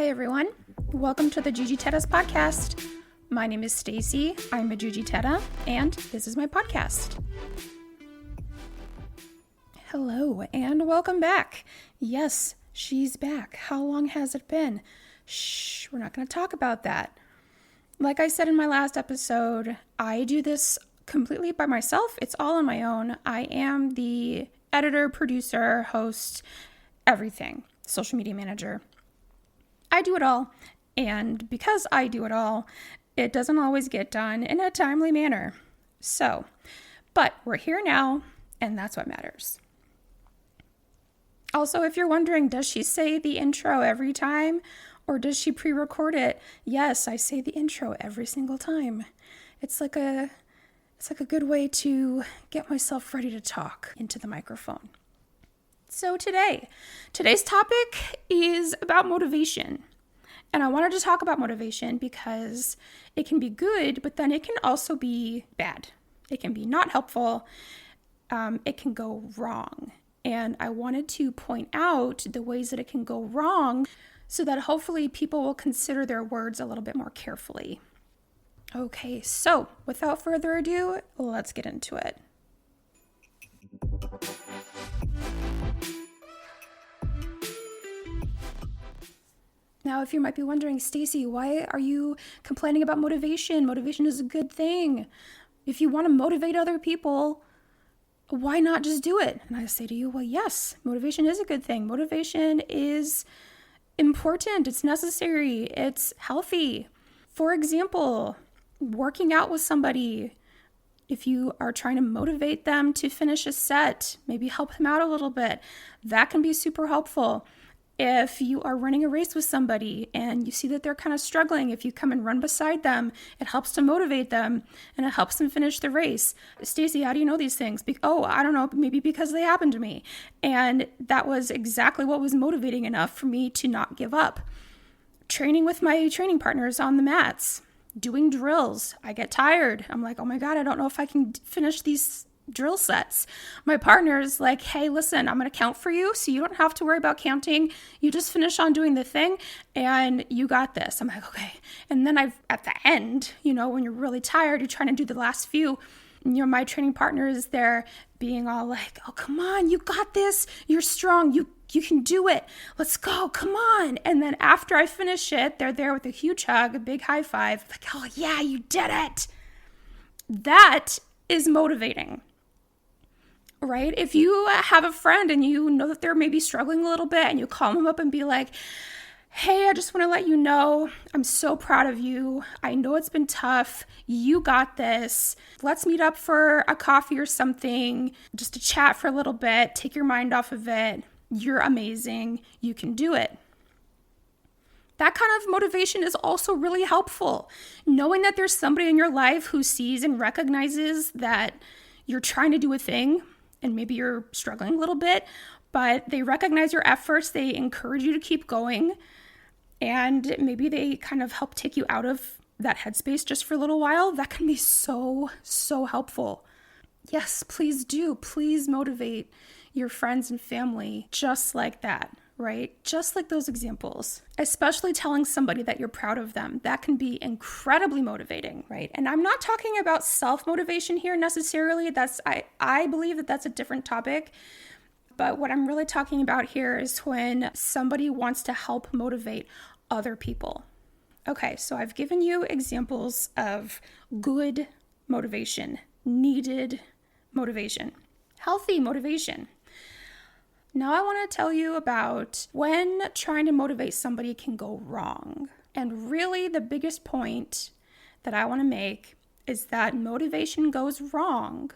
Hi everyone, welcome to the Juji Tetas podcast. My name is Stacy, I'm a Juji Teta, and this is my podcast. Hello and welcome back. Yes, she's back. How long has it been? Shh, we're not going to talk about that. Like I said in my last episode, I do this completely by myself. It's all on my own. I am the editor, producer, host, everything, social media manager. I do it all, and because I do it all, it doesn't always get done in a timely manner. But we're here now, and that's what matters. Also, if you're wondering, does she say the intro every time, or does she pre-record it? Yes, I say the intro every single time. It's like a good way to get myself ready to talk into the microphone. So today's topic is about motivation. And I wanted to talk about motivation because it can be good, but then it can also be bad. It can be not helpful. It can go wrong. And I wanted to point out the ways that it can go wrong so that hopefully people will consider their words a little bit more carefully. Okay, so without further ado, let's get into it. Now, if you might be wondering, Stacy, why are you complaining about motivation? Motivation is a good thing. If you want to motivate other people, why not just do it? And I say to you, well, yes, motivation is a good thing. Motivation is important. It's necessary. It's healthy. For example, working out with somebody. If you are trying to motivate them to finish a set, maybe help them out a little bit, that can be super helpful. If you are running a race with somebody and you see that they're kind of struggling, if you come and run beside them, it helps to motivate them and it helps them finish the race. Stacy, how do you know these things? I don't know, maybe because they happened to me. And that was exactly what was motivating enough for me to not give up. Training with my training partners on the mats, doing drills. I get tired. I'm like, oh my God, I don't know if I can finish these drill sets. My partner's like, hey, listen, I'm going to count for you so you don't have to worry about counting. You just finish on doing the thing and you got this. I'm like, okay. And then at the end, when you're really tired, you're trying to do the last few, my training partner is there being all like, oh, come on, you got this. You're strong. You can do it. Let's go. Come on. And then after I finish it, they're there with a huge hug, a big high five. Like, oh yeah, you did it. That is motivating. Right? If you have a friend and you know that they're maybe struggling a little bit and you call them up and be like, hey, I just want to let you know, I'm so proud of you. I know it's been tough. You got this. Let's meet up for a coffee or something, just to chat for a little bit, take your mind off of it. You're amazing. You can do it. That kind of motivation is also really helpful. Knowing that there's somebody in your life who sees and recognizes that you're trying to do a thing, and maybe you're struggling a little bit, but they recognize your efforts, they encourage you to keep going, and maybe they kind of help take you out of that headspace just for a little while. That can be so, so helpful. Yes, please do. Please motivate your friends and family just like that, right? Just like those examples, especially telling somebody that you're proud of them. That can be incredibly motivating, right? And I'm not talking about self-motivation here necessarily. I believe that that's a different topic. But what I'm really talking about here is when somebody wants to help motivate other people. Okay, so I've given you examples of good motivation, needed motivation, healthy motivation. Now I want to tell you about when trying to motivate somebody can go wrong. And really the biggest point that I want to make is that motivation goes wrong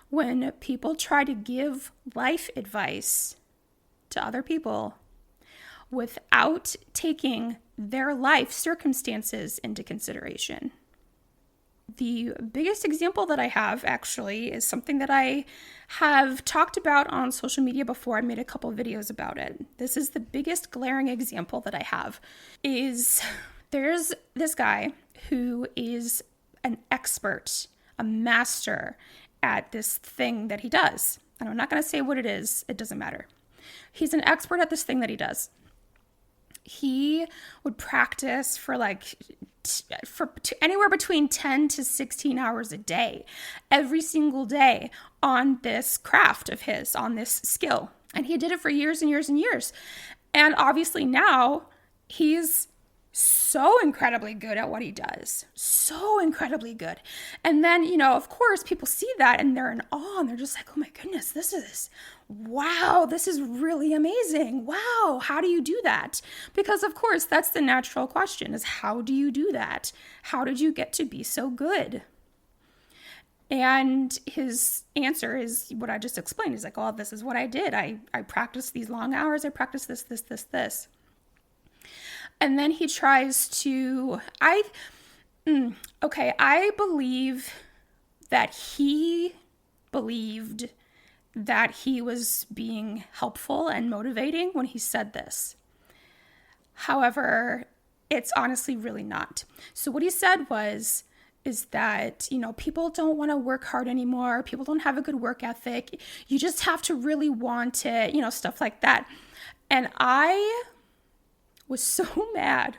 when people try to give life advice to other people without taking their life circumstances into consideration. The biggest example that I have actually is something that I have talked about on social media before. I made a couple of videos about it. This is the biggest glaring example that I have is there's this guy who is an expert, a master at this thing that he does. And I'm not going to say what it is. It doesn't matter. He's an expert at this thing that he does. He would practice for anywhere between 10 to 16 hours a day, every single day on this craft of his, on this skill. And he did it for years and years and years. And obviously now he's so incredibly good at what he does. So incredibly good. And then, of course, people see that and they're in awe and they're just like, oh my goodness, this is really amazing. Wow, how do you do that? Because of course, that's the natural question is how do you do that? How did you get to be so good? And his answer is what I just explained. He's like, oh, this is what I did. I practiced these long hours. I practiced this. And then he tries to, I believe that he believed that he was being helpful and motivating when he said this. However, it's honestly really not. So what he said is that, people don't want to work hard anymore. People don't have a good work ethic. You just have to really want it, stuff like that. And I was so mad.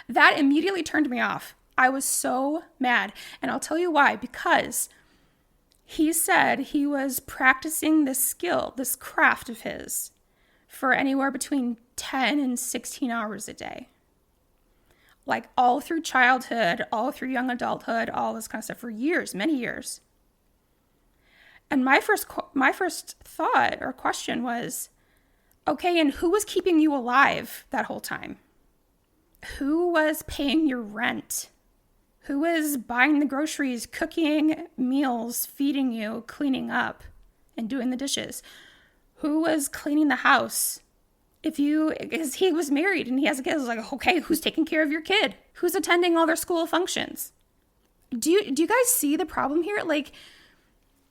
That immediately turned me off. I was so mad. And I'll tell you why. Because he said he was practicing this skill, this craft of his, for anywhere between 10 and 16 hours a day. Like all through childhood, all through young adulthood, all this kind of stuff for years, many years. And my first thought or question was, okay, and who was keeping you alive that whole time? Who was paying your rent? Who was buying the groceries, cooking meals, feeding you, cleaning up, and doing the dishes? Who was cleaning the house? Because he was married and he has a kid, I was like, okay, who's taking care of your kid? Who's attending all their school functions? Do you guys see the problem here? Like,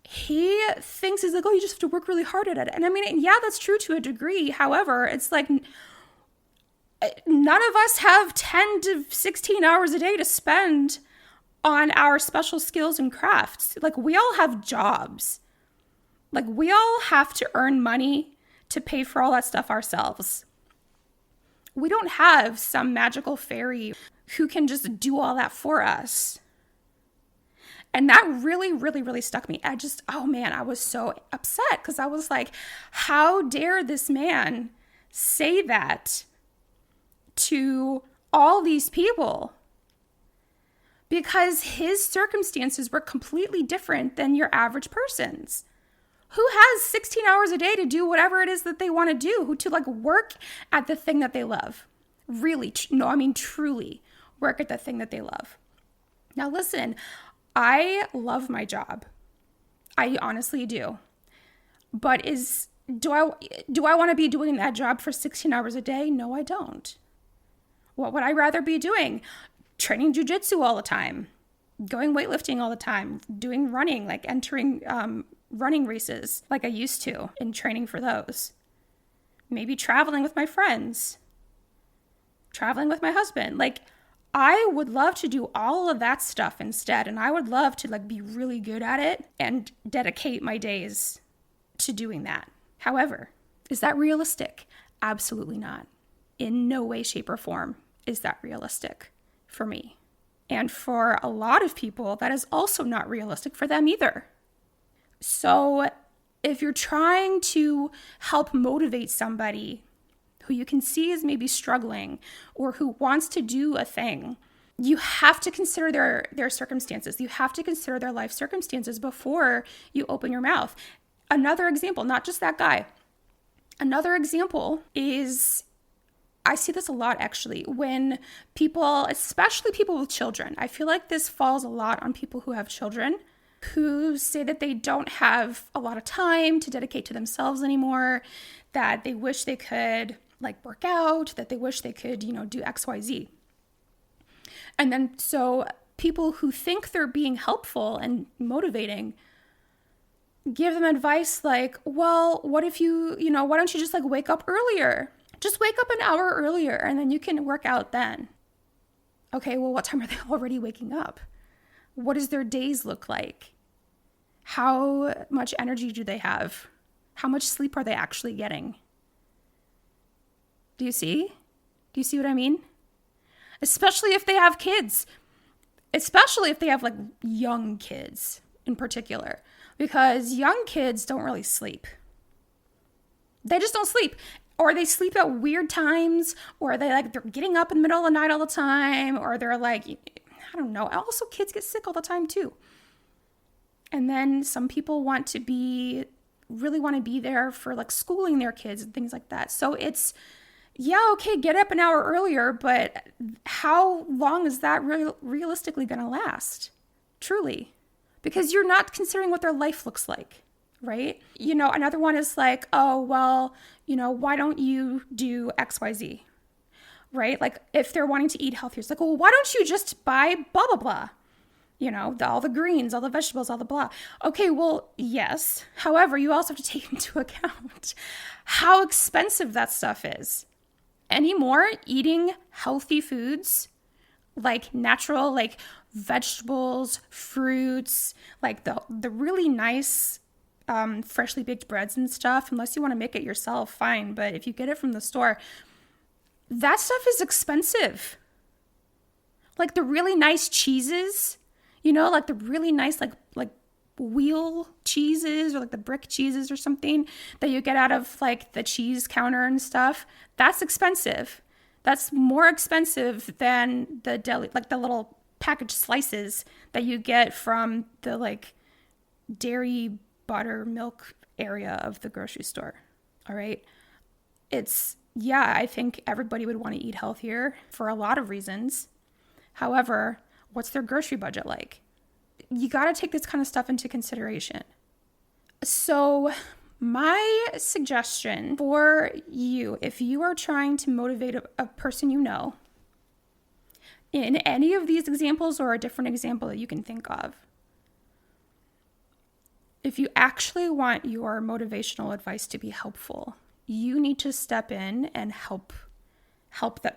he thinks he's like, oh, you just have to work really hard at it. And I mean, yeah, that's true to a degree. However, it's like none of us have 10 to 16 hours a day to spend on our special skills and crafts. Like, we all have jobs. Like, we all have to earn money to pay for all that stuff ourselves. We don't have some magical fairy who can just do all that for us. And that really, really, really stuck me. I was so upset because I was like, how dare this man say that to all these people? Because his circumstances were completely different than your average person's. Who has 16 hours a day to do whatever it is that they want to do, to work at the thing that they love? Really, truly work at the thing that they love. Now listen, I love my job. I honestly do. But do I want to be doing that job for 16 hours a day? No, I don't. What would I rather be doing? Training jujitsu all the time, going weightlifting all the time, doing running, entering running races like I used to and training for those. Maybe traveling with my friends, traveling with my husband. I would love to do all of that stuff instead. And I would love to be really good at it and dedicate my days to doing that. However, is that realistic? Absolutely not. In no way, shape, or form is that realistic for me. And for a lot of people, that is also not realistic for them either. So if you're trying to help motivate somebody who you can see is maybe struggling or who wants to do a thing, you have to consider their circumstances. You have to consider their life circumstances before you open your mouth. Another example, not just that guy. Another example is, I see this a lot actually, when people, especially people with children, I feel like this falls a lot on people who have children, who say that they don't have a lot of time to dedicate to themselves anymore, that they wish they could work out, that they wish they could, do X, Y, Z. And then so people who think they're being helpful and motivating give them advice well, what if why don't you just wake up earlier? Just wake up an hour earlier and then you can work out then. Okay, well, what time are they already waking up? What does their days look like? How much energy do they have? How much sleep are they actually getting? Do you see? Do you see what I mean? Especially if they have kids. Especially if they have like young kids in particular. Because young kids don't really sleep. They just don't sleep. Or they sleep at weird times. Or they're getting up in the middle of the night all the time. Or they're like, I don't know. Also, kids get sick all the time too. And then some people really want to be there for like schooling their kids and things like that. So it's, yeah, okay, get up an hour earlier, but how long is that realistically going to last? Truly. Because you're not considering what their life looks like, right? Another one is like, oh, well, why don't you do XYZ, right? Like if they're wanting to eat healthier, it's like, well, why don't you just buy blah, blah, blah? All the greens, all the vegetables, all the blah. Okay, well, yes. However, you also have to take into account how expensive that stuff is. Anymore, eating healthy foods, like natural, like vegetables, fruits, like the really nice freshly baked breads and stuff, unless you want to make it yourself, fine. But if you get it from the store, that stuff is expensive. Like the really nice cheeses, like the really nice, like wheel cheeses or like the brick cheeses or something that you get out of like the cheese counter and stuff. That's expensive. That's more expensive than the deli, like the little packaged slices that you get from the like dairy, butter, milk area of the grocery store. All right. I think everybody would want to eat healthier for a lot of reasons. However, what's their grocery budget like? You got to take this kind of stuff into consideration. So my suggestion for you, if you are trying to motivate a person in any of these examples or a different example that you can think of, if you actually want your motivational advice to be helpful, you need to step in and help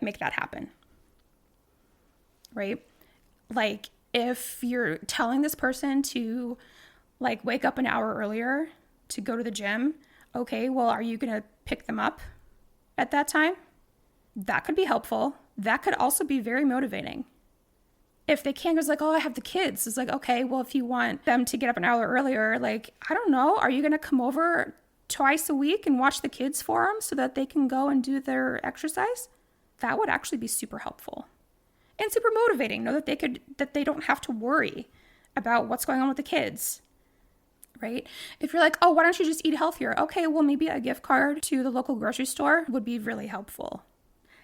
make that happen. Right? Like if you're telling this person to like wake up an hour earlier to go to the gym, okay, well, are you going to pick them up at that time? That could be helpful. That could also be very motivating. If they can't, it's like, oh, I have the kids. It's like, okay, well, if you want them to get up an hour earlier, like, I don't know, are you going to come over twice a week and watch the kids for them so that they can go and do their exercise? That would actually be super helpful and super motivating. Know that they don't have to worry about what's going on with the kids, right? If you're like, oh, why don't you just eat healthier? Okay, well, maybe a gift card to the local grocery store would be really helpful.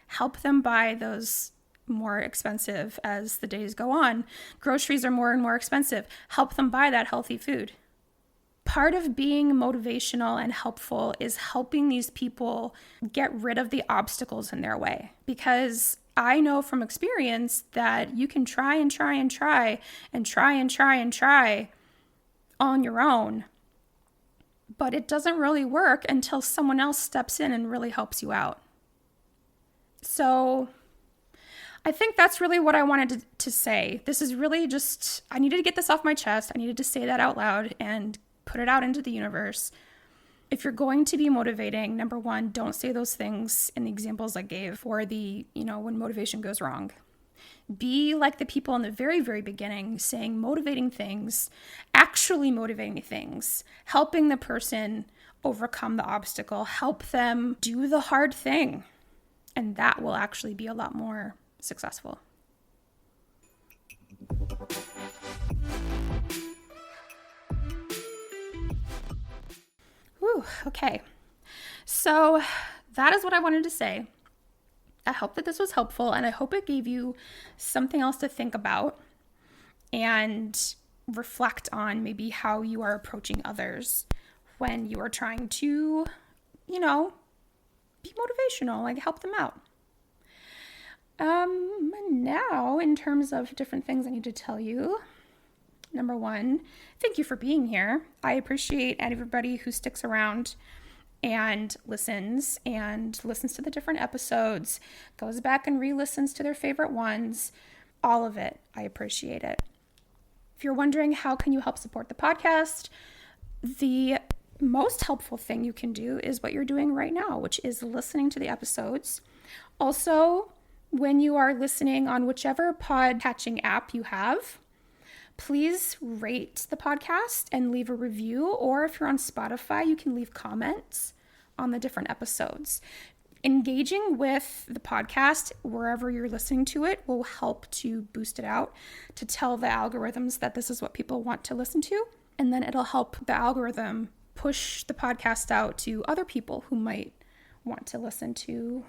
Help them buy those more expensive as the days go on. Groceries are more and more expensive. Help them buy that healthy food. Part of being motivational and helpful is helping these people get rid of the obstacles in their way. Because I know from experience that you can try and try and try and try and try and try on your own, but it doesn't really work until someone else steps in and really helps you out. So I think that's really what I wanted to say. This is really just, I needed to get this off my chest. I needed to say that out loud and put it out into the universe. If you're going to be motivating, number one, don't say those things in the examples I gave for the, when motivation goes wrong. Be like the people in the very, very beginning, saying motivating things, actually motivating things, helping the person overcome the obstacle, help them do the hard thing. And that will actually be a lot more successful. Whew, okay. So that is what I wanted to say. I hope that this was helpful, and I hope it gave you something else to think about and reflect on maybe how you are approaching others when you are trying to, be motivational, like help them out. Now, in terms of different things I need to tell you, number one, thank you for being here. I appreciate everybody who sticks around and listens to the different episodes, goes back and re-listens to their favorite ones. All of it. I appreciate it. If you're wondering how can you help support the podcast, the most helpful thing you can do is what you're doing right now, which is listening to the episodes. Also, when you are listening on whichever podcatching app you have, please rate the podcast and leave a review. Or if you're on Spotify, you can leave comments on the different episodes. Engaging with the podcast wherever you're listening to it will help to boost it out, to tell the algorithms that this is what people want to listen to. And then it'll help the algorithm push the podcast out to other people who might want to listen to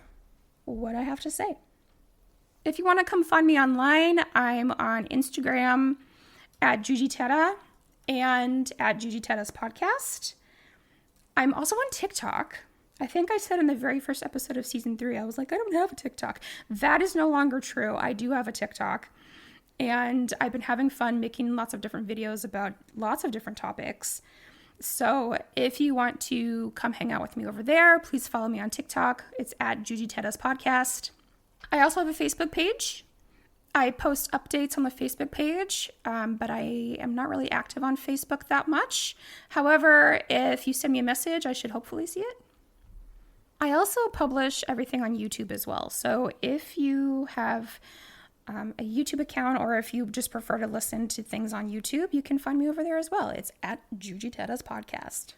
what I have to say. If you want to come find me online, I'm on Instagram at Jujitera and at Jujitera's podcast. I'm also on TikTok. I think I said in the very first episode of season 3, I was like, I don't have a TikTok. That is no longer true. I do have a TikTok. And I've been having fun making lots of different videos about lots of different topics. So if you want to come hang out with me over there, please follow me on TikTok. It's at Jujitera's podcast. I also have a Facebook page. I post updates on the Facebook page, but I am not really active on Facebook that much. However, if you send me a message, I should hopefully see it. I also publish everything on YouTube as well. So if you have a YouTube account, or if you just prefer to listen to things on YouTube, you can find me over there as well. It's at Jujitera's podcast.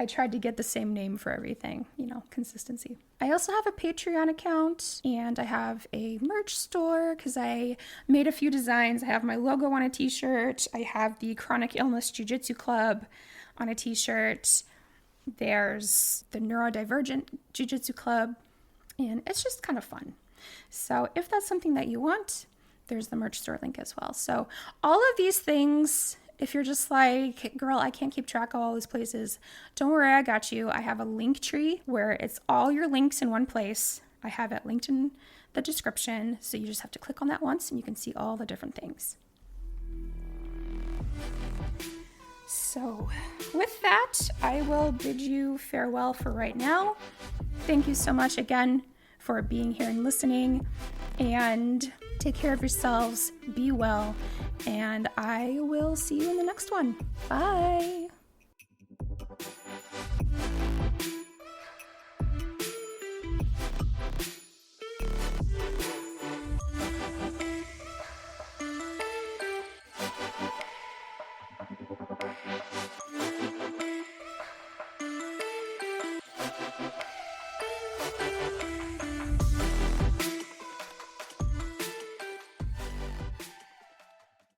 I tried to get the same name for everything, consistency. I also have a Patreon account, and I have a merch store because I made a few designs. I have my logo on a t-shirt. I have the Chronic Illness Jiu-Jitsu Club on a t-shirt. There's the Neurodivergent Jiu-Jitsu Club, and it's just kind of fun. So if that's something that you want, there's the merch store link as well. So all of these things, if you're just like, girl, I can't keep track of all these places, don't worry, I got you. I have a link tree where it's all your links in one place. I have it linked in the description, so you just have to click on that once and you can see all the different things. So with that, I will bid you farewell for right now. Thank you so much again for being here and listening, and take care of yourselves, be well, and I will see you in the next one. Bye.